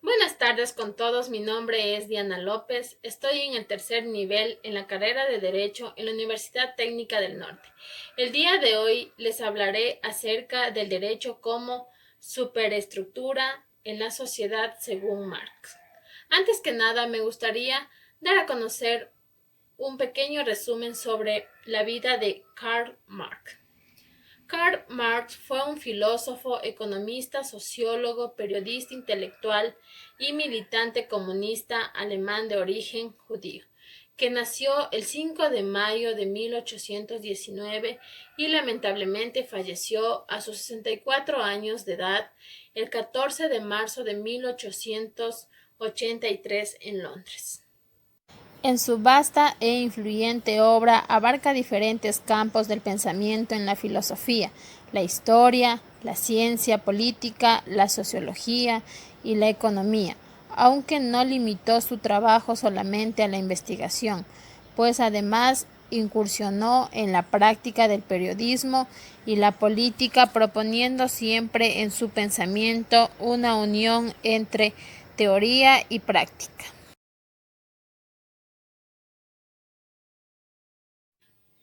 Buenas tardes con todos, mi nombre es Diana López, estoy en el tercer nivel en la carrera de Derecho en la Universidad Técnica del Norte. El día de hoy les hablaré acerca del derecho como superestructura en la sociedad según Marx. Antes que nada, me gustaría dar a conocer un pequeño resumen sobre la vida de Karl Marx. Karl Marx fue un filósofo, economista, sociólogo, periodista intelectual y militante comunista alemán de origen judío, que nació el 5 de mayo de 1819 y lamentablemente falleció a sus 64 años de edad el 14 de marzo de 1883 en Londres. En su vasta e influyente obra abarca diferentes campos del pensamiento en la filosofía, la historia, la ciencia política, la sociología y la economía, aunque no limitó su trabajo solamente a la investigación, pues además incursionó en la práctica del periodismo y la política, proponiendo siempre en su pensamiento una unión entre teoría y práctica.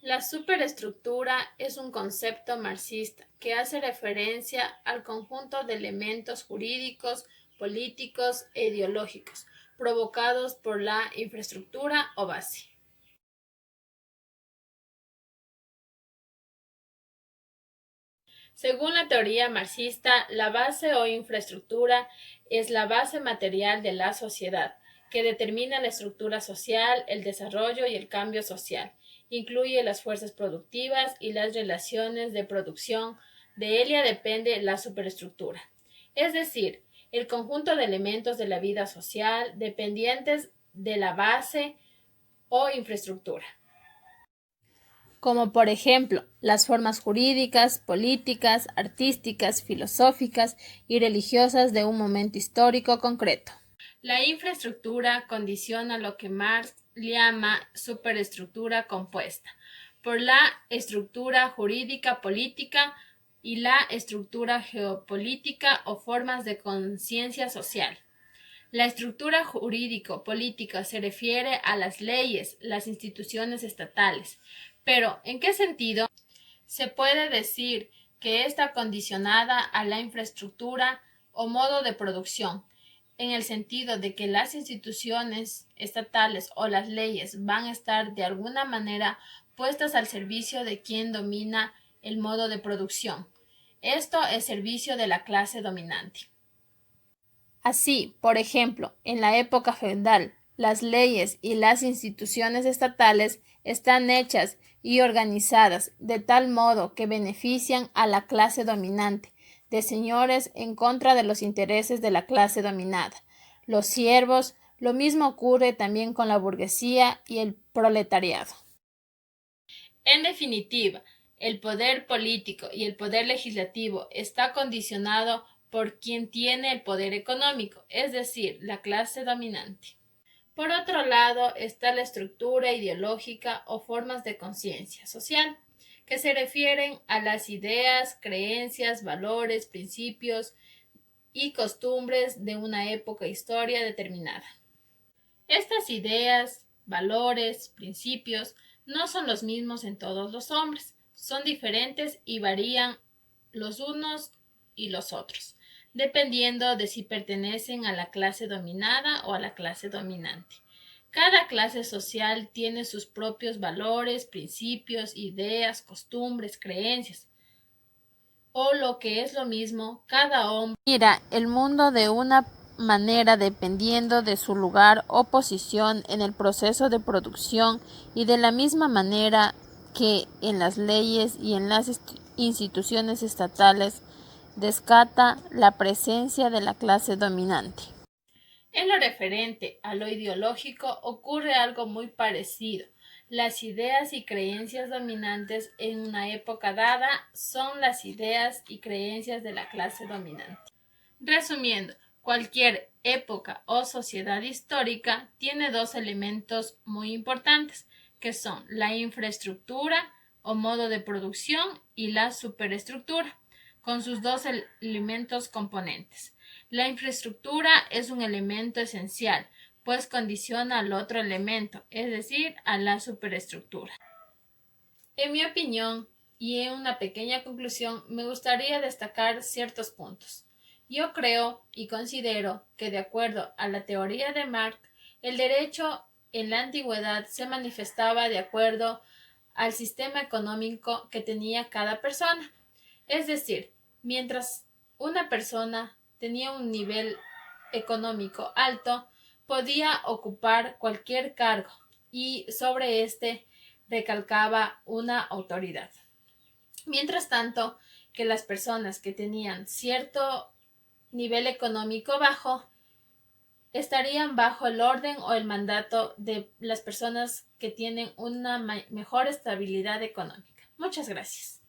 La superestructura es un concepto marxista que hace referencia al conjunto de elementos jurídicos, políticos e ideológicos provocados por la infraestructura o base. Según la teoría marxista, la base o infraestructura es la base material de la sociedad, que determina la estructura social, el desarrollo y el cambio social. Incluye las fuerzas productivas y las relaciones de producción. De ella depende la superestructura, es decir, el conjunto de elementos de la vida social dependientes de la base o infraestructura, como por ejemplo las formas jurídicas, políticas, artísticas, filosóficas y religiosas de un momento histórico concreto. La infraestructura condiciona lo que Marx llama superestructura compuesta por la estructura jurídica política y la estructura geopolítica o formas de conciencia social. La estructura jurídico-política se refiere a las leyes, las instituciones estatales. Pero, ¿en qué sentido se puede decir que está condicionada a la infraestructura o modo de producción? En el sentido de que las instituciones estatales o las leyes van a estar de alguna manera puestas al servicio de quien domina el modo de producción. Esto es servicio de la clase dominante. Así, por ejemplo, en la época feudal, las leyes y las instituciones estatales están hechas y organizadas de tal modo que benefician a la clase dominante, de señores en contra de los intereses de la clase dominada. Los siervos, lo mismo ocurre también con la burguesía y el proletariado. En definitiva, el poder político y el poder legislativo está condicionado por quien tiene el poder económico, es decir, la clase dominante. Por otro lado está la estructura ideológica o formas de conciencia social, que se refieren a las ideas, creencias, valores, principios y costumbres de una época historia determinada. Estas ideas, valores, principios no son los mismos en todos los hombres, son diferentes y varían los unos y los otros, dependiendo de si pertenecen a la clase dominada o a la clase dominante. Cada clase social tiene sus propios valores, principios, ideas, costumbres, creencias, o lo que es lo mismo, cada hombre Mira el mundo de una manera dependiendo de su lugar o posición en el proceso de producción y de la misma manera que en las leyes y en las instituciones estatales descata la presencia de la clase dominante. En lo referente a lo ideológico ocurre algo muy parecido. Las ideas y creencias dominantes en una época dada son las ideas y creencias de la clase dominante. Resumiendo, cualquier época o sociedad histórica tiene dos elementos muy importantes, que son la infraestructura o modo de producción y la superestructura. con sus dos elementos componentes. La infraestructura es un elemento esencial, pues condiciona al otro elemento, es decir, a la superestructura. En mi opinión, y en una pequeña conclusión, me gustaría destacar ciertos puntos. Yo creo y considero que, de acuerdo a la teoría de Marx, el derecho en la antigüedad se manifestaba de acuerdo al sistema económico que tenía cada persona. Es decir, mientras una persona tenía un nivel económico alto, podía ocupar cualquier cargo y sobre este recalcaba una autoridad. Mientras tanto, que las personas que tenían cierto nivel económico bajo estarían bajo el orden o el mandato de las personas que tienen una mejor estabilidad económica. Muchas gracias.